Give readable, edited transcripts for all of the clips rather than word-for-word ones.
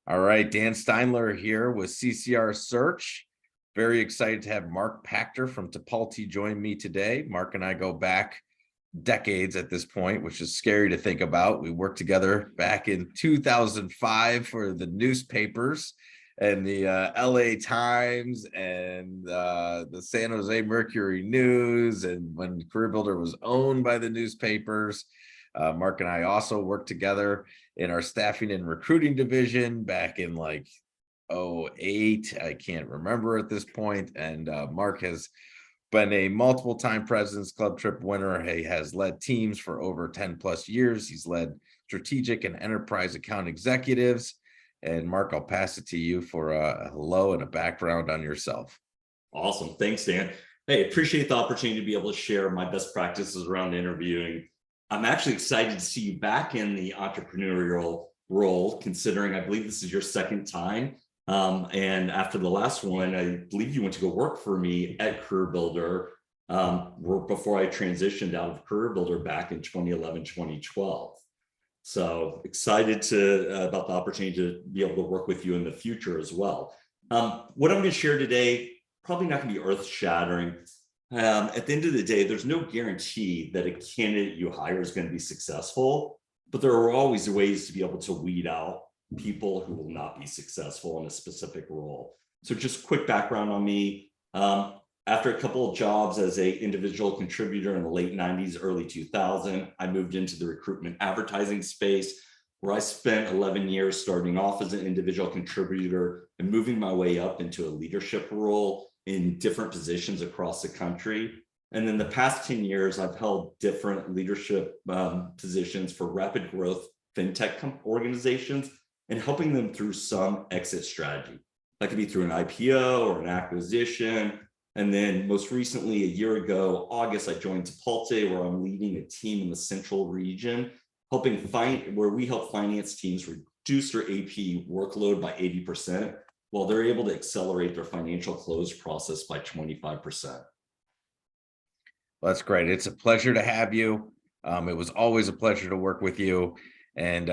All right, Dan Steinler here with CCR Search. Very excited to have Marc Pactor from Tipalti join me today. Marc and I go back decades at this point, which is scary to think about. We worked together back in 2005 for the newspapers and the LA Times and the San Jose Mercury News, and when CareerBuilder was owned by the newspapers. Marc and I also worked together in our staffing and recruiting division back in like '08. I can't remember at this point. And Marc has been a multiple time President's Club trip winner. He has led teams for over 10 plus years. He's led strategic and enterprise account executives. And Marc, I'll pass it to you for a hello and a background on yourself. Awesome. Thanks, Dan. Hey, appreciate the opportunity to be able to share my best practices around interviewing. I'm actually excited to see you back in the entrepreneurial role, considering I believe this is your second time. And after the last one, I believe you went to go work for me at CareerBuilder before I transitioned out of CareerBuilder back in 2011, 2012. So excited about the opportunity to be able to work with you in the future as well. What I'm going to share today, probably not going to be earth-shattering. At the end of the day, there's no guarantee that a candidate you hire is going to be successful, but there are always ways to be able to weed out people who will not be successful in a specific role. So just quick background on me. After a couple of jobs as an individual contributor in the late 90s, early 2000, I moved into the recruitment advertising space, where I spent 11 years starting off as an individual contributor and moving my way up into a leadership role in different positions across the country. And then the past 10 years, I've held different leadership positions for rapid growth fintech organizations and helping them through some exit strategy. That could be through an IPO or an acquisition. And then most recently, a year ago, August, I joined Tipalti, where I'm leading a team in the central region, where we help finance teams reduce their AP workload by 80%, while they're able to accelerate their financial close process by 25%. Well, that's great. It's a pleasure to have you. It was always a pleasure to work with you. And,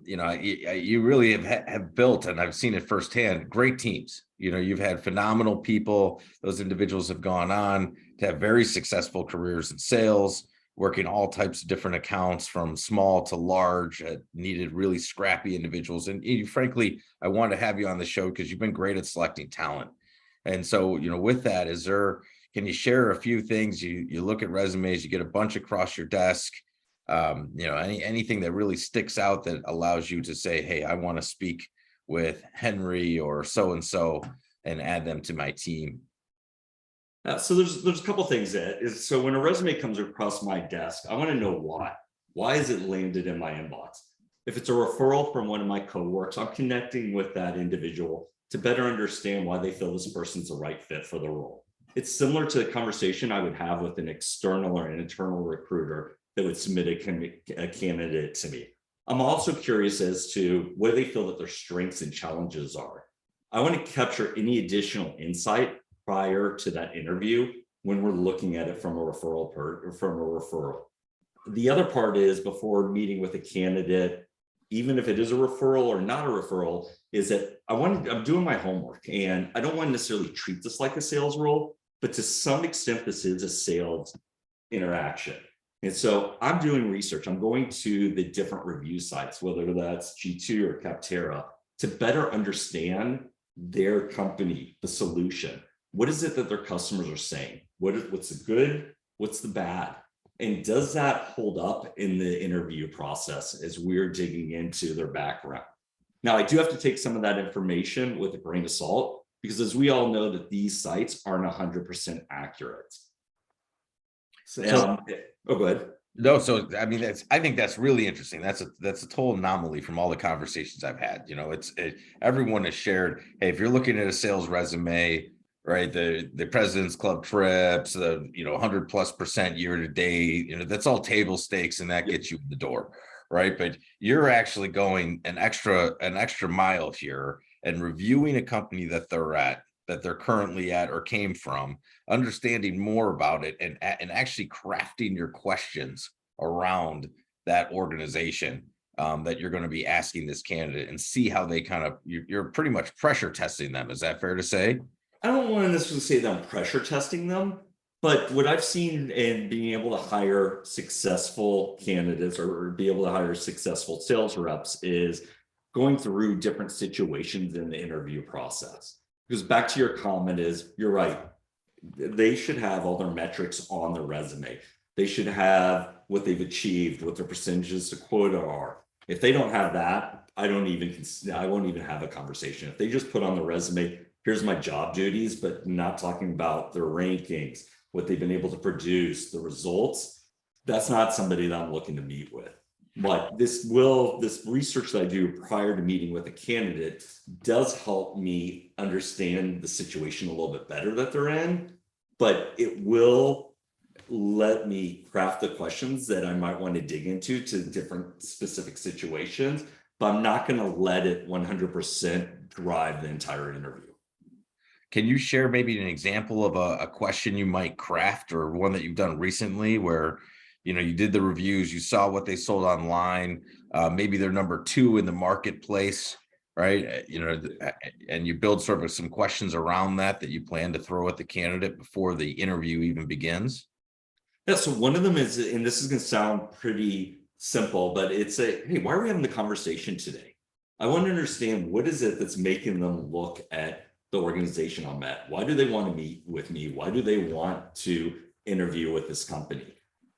you really have built, and I've seen it firsthand, great teams. You've had phenomenal people. Those individuals have gone on to have very successful careers in sales, working all types of different accounts from small to large, needed really scrappy individuals. And frankly, I want to have you on the show because you've been great at selecting talent. And so, with that, can you share a few things? You look at resumes, you get a bunch across your desk, anything that really sticks out that allows you to say, hey, I want to speak with Henry or so-and-so and add them to my team. So there's a couple things so when a resume comes across my desk, I want to know why is it landed in my inbox? If it's a referral from one of my coworkers, I'm connecting with that individual to better understand why they feel this person's the right fit for the role. It's similar to the conversation I would have with an external or an internal recruiter that would submit a candidate to me. I'm also curious as to what they feel that their strengths and challenges are. I want to capture any additional insight prior to that interview when we're looking at it from a referral. The other part is, before meeting with a candidate, even if it is a referral or not a referral, is that I'm doing my homework, and I don't want to necessarily treat this like a sales role, but to some extent, this is a sales interaction. And so I'm doing research. I'm going to the different review sites, whether that's G2 or Capterra, to better understand their company, the solution. What is it that their customers are saying? What's the good? What's the bad? And does that hold up in the interview process as we're digging into their background? Now, I do have to take some of that information with a grain of salt, because as we all know, that these sites aren't 100% accurate. Go ahead. No, so I think that's really interesting. That's a total anomaly from all the conversations I've had. Everyone has shared, hey, if you're looking at a sales resume, right, the President's Club trips, the 100+% year to date, that's all table stakes, and that gets you in the door, right? But you're actually going an extra mile here and reviewing a company that they're currently at or came from, understanding more about it, and actually crafting your questions around that organization. that you're going to be asking this candidate and see how they kind of, you're pretty much pressure testing them. Is that fair to say? I don't want to necessarily say that I'm pressure testing them, but what I've seen in being able to hire successful candidates or be able to hire successful sales reps is going through different situations in the interview process. Because back to your comment is, you're right, they should have all their metrics on their resume. They should have what they've achieved, what their percentages to quota are. If they don't have that, I won't even have a conversation. If they just put on the resume, here's my job duties, but not talking about their rankings, what they've been able to produce, the results, that's not somebody that I'm looking to meet with. But this research that I do prior to meeting with a candidate does help me understand the situation a little bit better that they're in, but it will let me craft the questions that I might want to dig into to different specific situations, but I'm not going to let it 100% drive the entire interview. Can you share maybe an example of a question you might craft, or one that you've done recently where, you did the reviews, you saw what they sold online, maybe they're number 2 in the marketplace, right? And you build sort of some questions around that you plan to throw at the candidate before the interview even begins? Yeah, so one of them is, and this is going to sound pretty simple, but it's hey, why are we having the conversation today? I want to understand, what is it that's making them look at the organization I'm at? Why do they want to meet with me? Why do they want to interview with this company?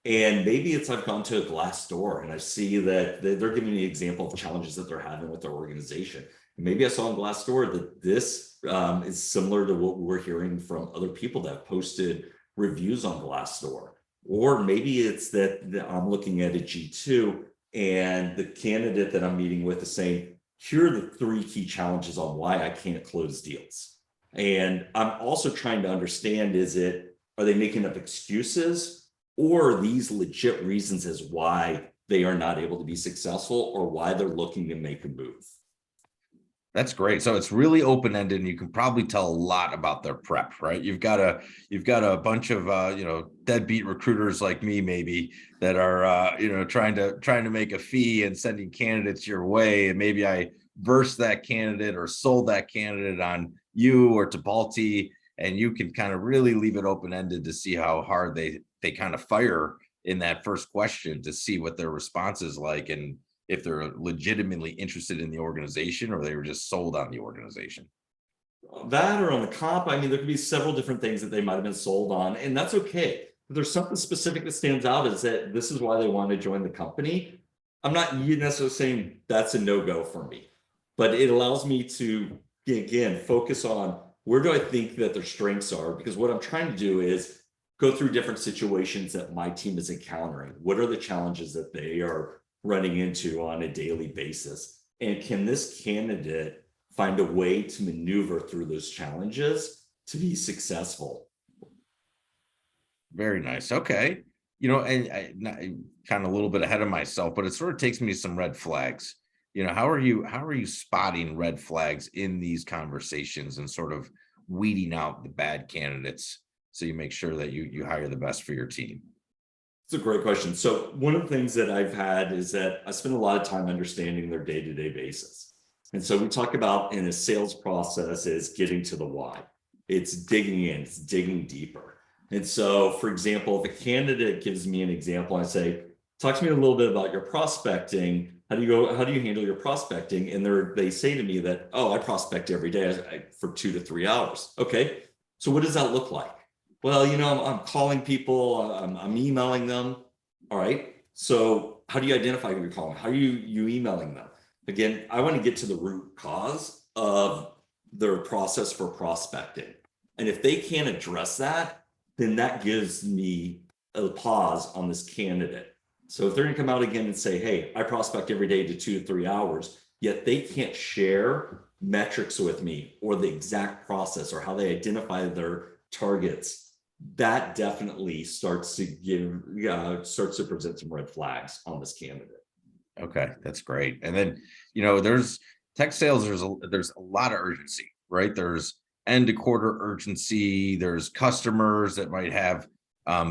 And maybe it's, I've gone to a Glassdoor and I see that they're giving me an example of challenges that they're having with their organization. Maybe I saw on Glassdoor that this is similar to what we're hearing from other people that have posted reviews on Glassdoor. Or maybe it's that I'm looking at a G2 and the candidate that I'm meeting with is saying, here are the 3 key challenges on why I can't close deals. And I'm also trying to understand, are they making up excuses, or are these legit reasons as why they are not able to be successful or why they're looking to make a move? That's great. So it's really open-ended, and you can probably tell a lot about their prep, right? You've got a bunch of deadbeat recruiters like me, maybe, that are trying to make a fee and sending candidates your way, and maybe I versed that candidate or sold that candidate on you or Tipalti, and you can kind of really leave it open-ended to see how hard they kind of fire in that first question to see what their response is like, and if they're legitimately interested in the organization or they were just sold on the organization. That, or on the comp, I mean, there could be several different things that they might have been sold on, and that's okay. If there's something specific that stands out, is that this is why they want to join the company. I'm not necessarily saying that's a no-go for me, but it allows me to, again, focus on where do I think that their strengths are, because what I'm trying to do is go through different situations that my team is encountering. What are the challenges that they are running into on a daily basis? And can this candidate find a way to maneuver through those challenges to be successful? Very nice. Okay. And I kind of a little bit ahead of myself, but it sort of takes me to some red flags. How are you spotting red flags in these conversations and sort of weeding out the bad candidates so you make sure that you hire the best for your team? It's a great question. So one of the things that I've had is that I spend a lot of time understanding their day-to-day basis. And so we talk about, in a sales process, is getting to the why. It's digging in, it's digging deeper. And so, for example, if a candidate gives me an example, I say, talk to me a little bit about your prospecting. How do you handle your prospecting? And they say to me that, oh, I prospect every day for 2 to 3 hours. Okay. So what does that look like? Well, I'm calling people, I'm emailing them. All right. So how do you identify who you're calling? How are you emailing them? Again, I want to get to the root cause of their process for prospecting. And if they can't address that, then that gives me a pause on this candidate. So if they're going to come out again and say, hey, I prospect every day to 2 to 3 hours, yet they can't share metrics with me or the exact process or how they identify their targets, that definitely starts to present some red flags on this candidate. Okay, that's great. And then, there's tech sales, there's a lot of urgency, right? There's end of quarter urgency. There's customers that might have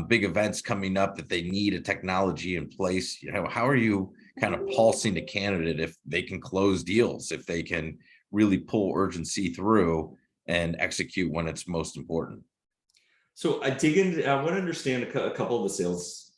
big events coming up that they need a technology in place. How are you kind of pulsing the candidate if they can close deals, if they can really pull urgency through and execute when it's most important. So I want to understand a couple of the sales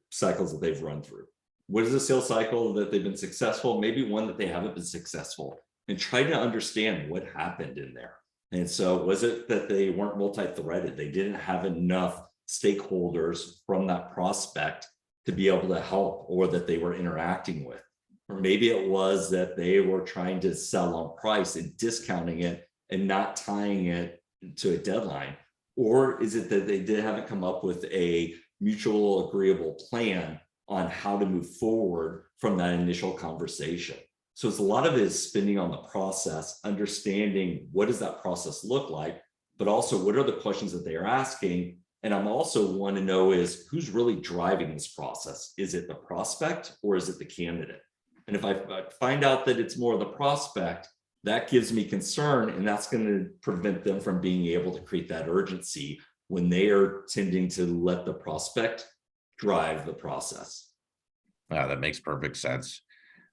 cycles that they've run through. What is a sales cycle that they've been successful? Maybe one that they haven't been successful, and try to understand what happened in there. And so was it that they weren't multi-threaded? They didn't have enough stakeholders from that prospect to be able to help, or that they were interacting with? Or maybe it was that they were trying to sell on price and discounting it and not tying it to a deadline. Or is it that they haven't come up with a mutual agreeable plan on how to move forward from that initial conversation? So it's a lot of it is spinning on the process, understanding what does that process look like, but also what are the questions that they are asking. And I'm also want to know is who's really driving this process? Is it the prospect or is it the candidate? And if I find out that it's more the prospect, that gives me concern, and that's going to prevent them from being able to create that urgency when they are tending to let the prospect drive the process. Wow, that makes perfect sense.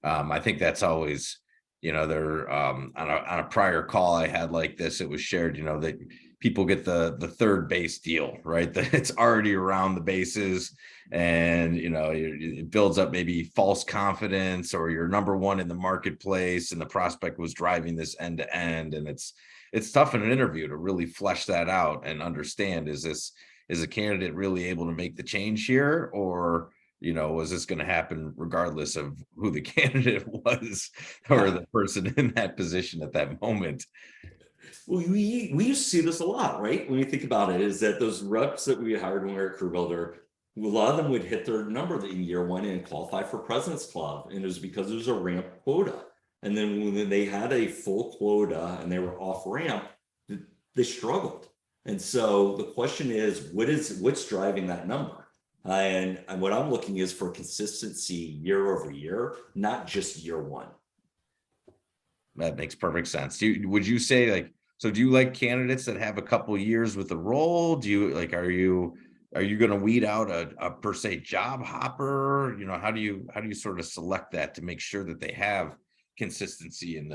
I think that's always, there on a prior call I had like this, it was shared, that people get the third base deal, right? That it's already around the bases, and it builds up maybe false confidence, or you're number one in the marketplace and the prospect was driving this end to end. And it's tough in an interview to really flesh that out and understand, is a candidate really able to make the change here, or was this going to happen regardless of who the candidate was or the person in that position at that moment? Well, we used to see this a lot, right? When you think about it, is that those reps that we hired when we were at CareerBuilder, a lot of them would hit their number in year one and qualify for President's Club. And it was because there was a ramp quota. And then when they had a full quota and they were off ramp, they struggled. And so the question is, what's driving that number? And what I'm looking is for consistency year over year, not just year one. That makes perfect sense. Would you say so do you like candidates that have a couple years with the role? Do you are you going to weed out a per se job hopper? How do you sort of select that to make sure that they have consistency in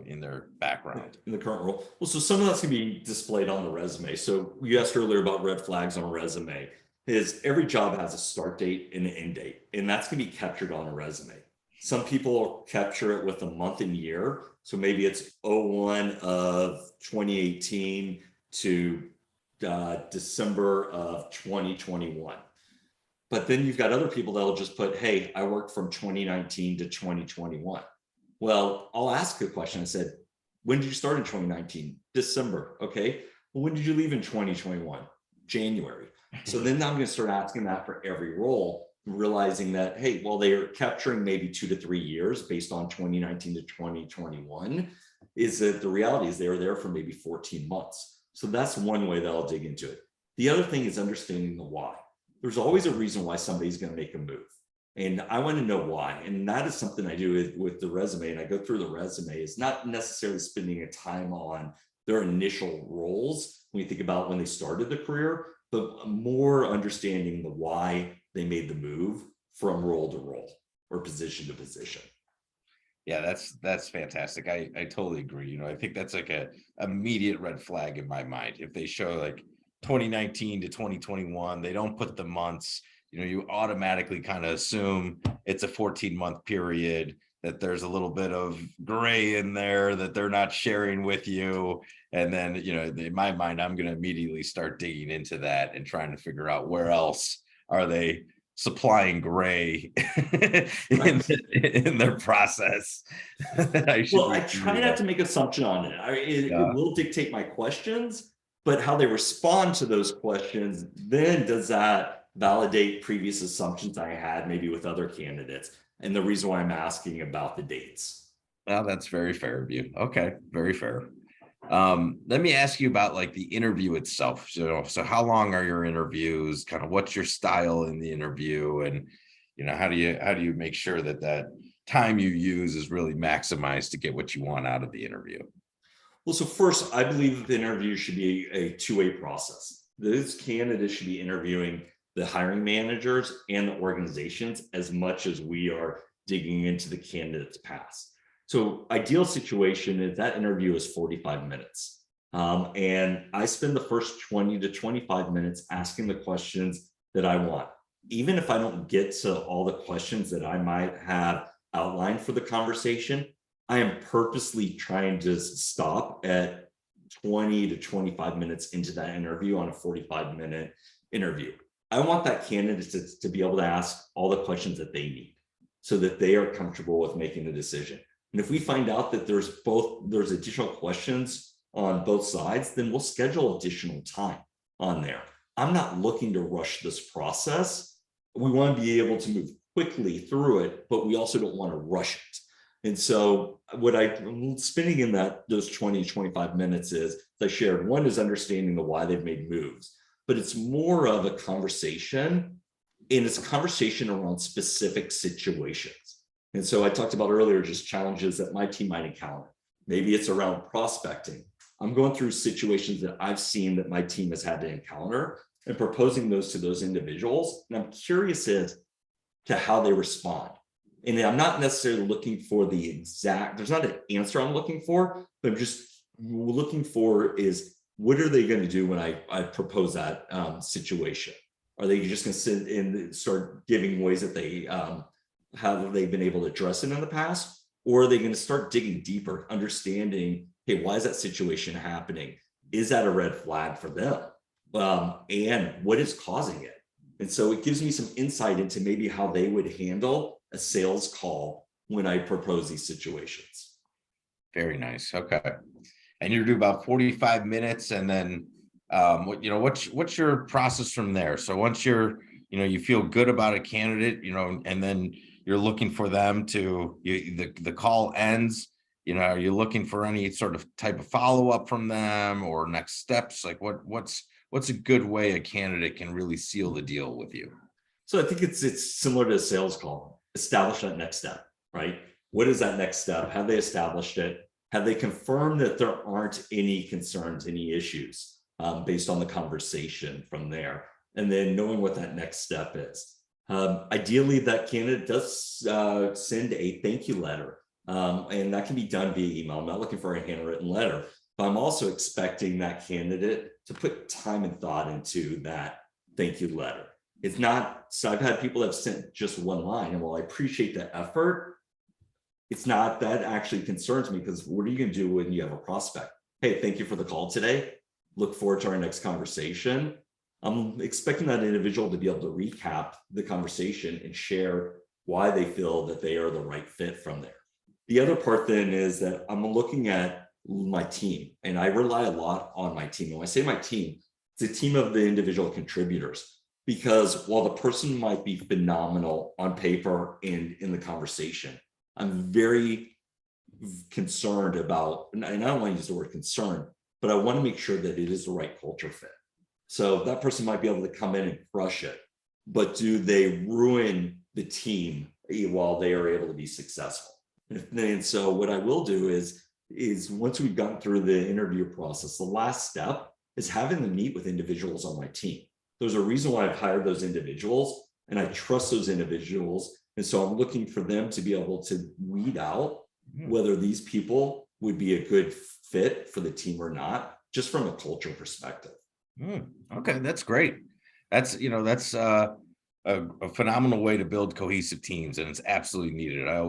in their background, in the current role? Well, so some of that's going to be displayed on the resume. So you asked earlier about red flags on a resume. Is every job has a start date and an end date, and that's going to be captured on a resume. Some people capture it with a month and year. So maybe it's 01 of 2018 to December of 2021. But then you've got other people that'll just put, hey, I worked from 2019 to 2021. Well, I'll ask a question. I said, when did you start in 2019? December. Okay. Well, when did you leave in 2021? January. So then I'm going to start asking that for every role, realizing that, hey, well, they are capturing maybe 2 to 3 years based on 2019 to 2021. Is that the reality is they were there for maybe 14 months. So that's one way that I'll dig into it. The other thing is understanding the why. There's always a reason why somebody's going to make a move. And I want to know why. And that is something I do with the resume. And I go through the resume. It's not necessarily spending a time on their initial roles when you think about when they started the career, but more understanding the why they made the move from role to role or position to position. Yeah, that's fantastic. I totally agree. I think that's like a immediate red flag in my mind. If they show 2019 to 2021, they don't put the months, you automatically kind of assume it's a 14-month period, that there's a little bit of gray in there that they're not sharing with you. And then, in my mind, I'm going to immediately start digging into that and trying to figure out where else are they supplying gray in their process. I try not to make assumption on it. It will dictate my questions, but how they respond to those questions, then does that validate previous assumptions I had maybe with other candidates? And the reason why I'm asking about the dates. Well, that's very fair of you. Okay, very fair. Let me ask you about the interview itself. So how long are your interviews? Kind of what's your style in the interview, and how do you make sure that time you use is really maximized to get what you want out of the interview? Well, so first, I believe that the interview should be a two-way process. Those candidates should be interviewing the hiring managers and the organizations as much as we are digging into the candidate's past. So ideal situation is that interview is 45 minutes. And I spend the first 20 to 25 minutes asking the questions that I want. Even if I don't get to all the questions that I might have outlined for the conversation, I am purposely trying to stop at 20 to 25 minutes into that interview on a 45-minute interview. I want that candidate to be able to ask all the questions that they need so that they are comfortable with making the decision. And if we find out that there's additional questions on both sides, then we'll schedule additional time on there. I'm not looking to rush this process. We want to be able to move quickly through it, but we also don't want to rush it. And so what I'm spending in those 20, 25 minutes is, I shared, one is understanding the why they've made moves, but it's more of a conversation, and it's a conversation around specific situations. And so I talked about earlier, just challenges that my team might encounter. Maybe it's around prospecting. I'm going through situations that I've seen that my team has had to encounter and proposing those to those individuals. And I'm curious as to how they respond. And I'm not necessarily looking for the exact, there's not an answer I'm looking for, but I'm just looking for is, what are they going to do when I propose that situation? Are they just going to sit and start giving ways that they, how they've been able to address it in the past? Or are they going to start digging deeper, understanding, hey, why is that situation happening? Is that a red flag for them? And what is causing it? And so it gives me some insight into maybe how they would handle a sales call when I propose these situations. Very nice. Okay. And you're doing about 45 minutes, and then what's your process from there? So once you feel good about a candidate, and then you're looking for them to, the call ends, are you looking for any sort of type of follow-up from them or next steps? Like what's a good way a candidate can really seal the deal with you? So I think it's similar to a sales call. Establish that next step, right? What is that next step? Have they established it? Have they confirmed that there aren't any concerns, any issues based on the conversation from there? And then knowing what that next step is. Ideally, that candidate does send a thank you letter. And that can be done via email. I'm not looking for a handwritten letter, but I'm also expecting that candidate to put time and thought into that thank you letter. It's not, so I've had people that have sent just one line, and while I appreciate the effort, it's not, that actually concerns me, because what are you going to do when you have a prospect? Hey, thank you for the call today. Look forward to our next conversation. I'm expecting that individual to be able to recap the conversation and share why they feel that they are the right fit from there. The other part then is that I'm looking at my team, and I rely a lot on my team. When I say my team, it's a team of the individual contributors, because while the person might be phenomenal on paper and in the conversation, I'm very concerned about, and I don't want to use the word concern, but I want to make sure that it is the right culture fit. So that person might be able to come in and crush it, but do they ruin the team while they are able to be successful? And so what I will do is once we've gotten through the interview process, the last step is having them meet with individuals on my team. There's a reason why I've hired those individuals, and I trust those individuals. And so I'm looking for them to be able to weed out whether these people would be a good fit for the team or not, just from a culture perspective. Okay, that's great. That's a phenomenal way to build cohesive teams, and it's absolutely needed. I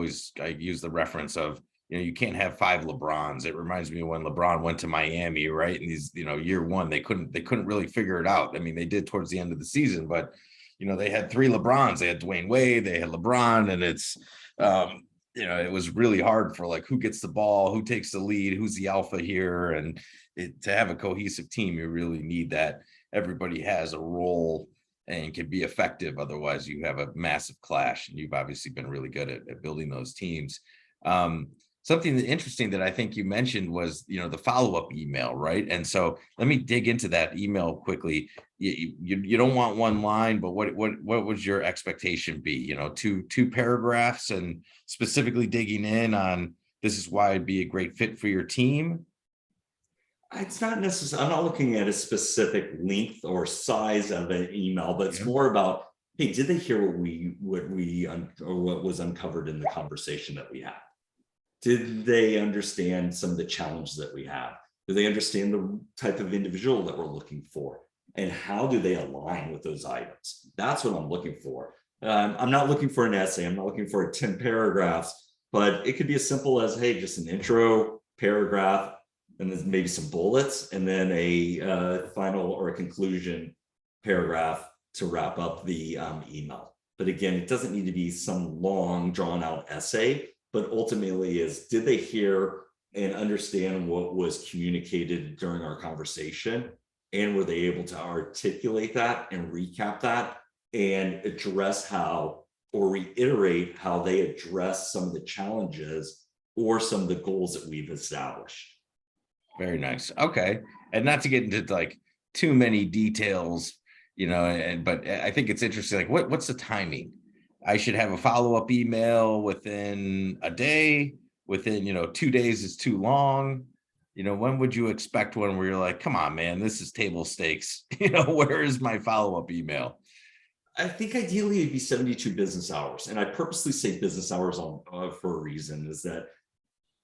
use the reference of, you can't have 5 LeBrons. It reminds me of when LeBron went to Miami, right? And he's, year one, they couldn't really figure it out. I mean, they did towards the end of the season, but they had 3 LeBrons. They had Dwayne Wade, they had LeBron, and it's it was really hard for, like, who gets the ball, who takes the lead, who's the alpha here. And to have a cohesive team, you really need that everybody has a role and can be effective. Otherwise, you have a massive clash, and you've obviously been really good at building those teams. Something interesting that I think you mentioned was, the follow-up email, right? And so let me dig into that email quickly. You don't want one line, but what would your expectation be? Two paragraphs, and specifically digging in on, this is why it'd be a great fit for your team. It's not necessarily, I'm not looking at a specific length or size of an email, but it's more about hey, did they hear what was uncovered in the conversation that we had? Did they understand some of the challenges that we have? Do they understand the type of individual that we're looking for? And how do they align with those items? That's what I'm looking for. I'm not looking for an essay. I'm not looking for 10 paragraphs, but it could be as simple as, hey, just an intro paragraph, and then maybe some bullets, and then a final or a conclusion paragraph to wrap up the email. But again, it doesn't need to be some long drawn out essay, but ultimately did they hear and understand what was communicated during our conversation? And were they able to articulate that and recap that and address how, or reiterate how they address some of the challenges or some of the goals that we've established? Very nice. Okay. And not to get into like too many details, but I think it's interesting. Like what's the timing? I should have a follow-up email within a day, within, 2 days is too long. When would you expect one where you're like, come on, man, this is table stakes. Where is my follow-up email? I think ideally it'd be 72 business hours. And I purposely say business hours for a reason, is that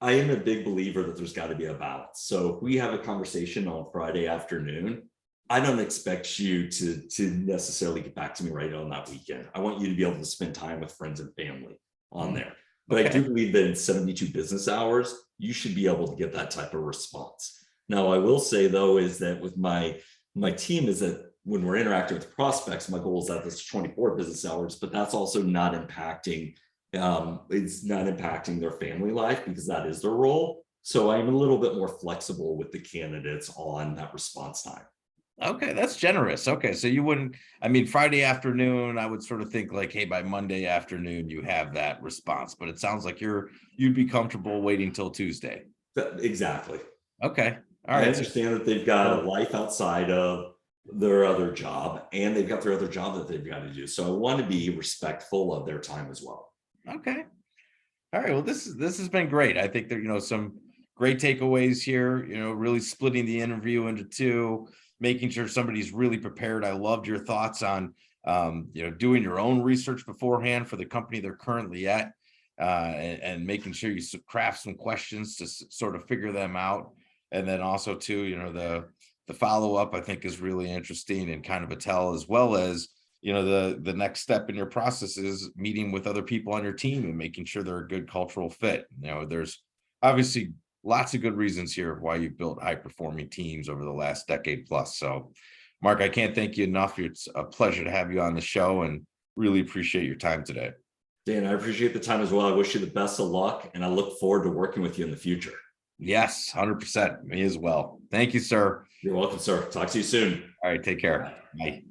I am a big believer that there's got to be a balance. So if we have a conversation on Friday afternoon, I don't expect you to necessarily get back to me right on that weekend. I want you to be able to spend time with friends and family on there. But I do believe that in 72 business hours, you should be able to get that type of response. Now, I will say though, is that with my team, is that when we're interacting with prospects, my goal is that it's 24 business hours, but that's also not impacting, it's not impacting their family life because that is their role. So I'm a little bit more flexible with the candidates on that response time. Okay, that's generous. Okay, so you wouldn't, Friday afternoon, I would sort of think like, hey, by Monday afternoon, you have that response, but it sounds like you'd be comfortable waiting till Tuesday. Exactly. Okay. All I right. understand that they've got a life outside of their other job, and they've got their other job that they've got to do. So I want to be respectful of their time as well. Okay. All right. Well, this has been great. I think there, some great takeaways here, really splitting the interview into two, making sure somebody's really prepared. I loved your thoughts on, doing your own research beforehand for the company they're currently at, and making sure you craft some questions to sort of figure them out. And then also too, the follow-up I think is really interesting and kind of a tell, as well as, the next step in your process is meeting with other people on your team and making sure they're a good cultural fit. There's obviously lots of good reasons here of why you've built high performing teams over the last decade plus. So Marc, I can't thank you enough. It's a pleasure to have you on the show and really appreciate your time today. Dan, I appreciate the time as well. I wish you the best of luck, and I look forward to working with you in the future. Yes, 100%. Me as well. Thank you, sir. You're welcome, sir. Talk to you soon. All right. Take care. Bye.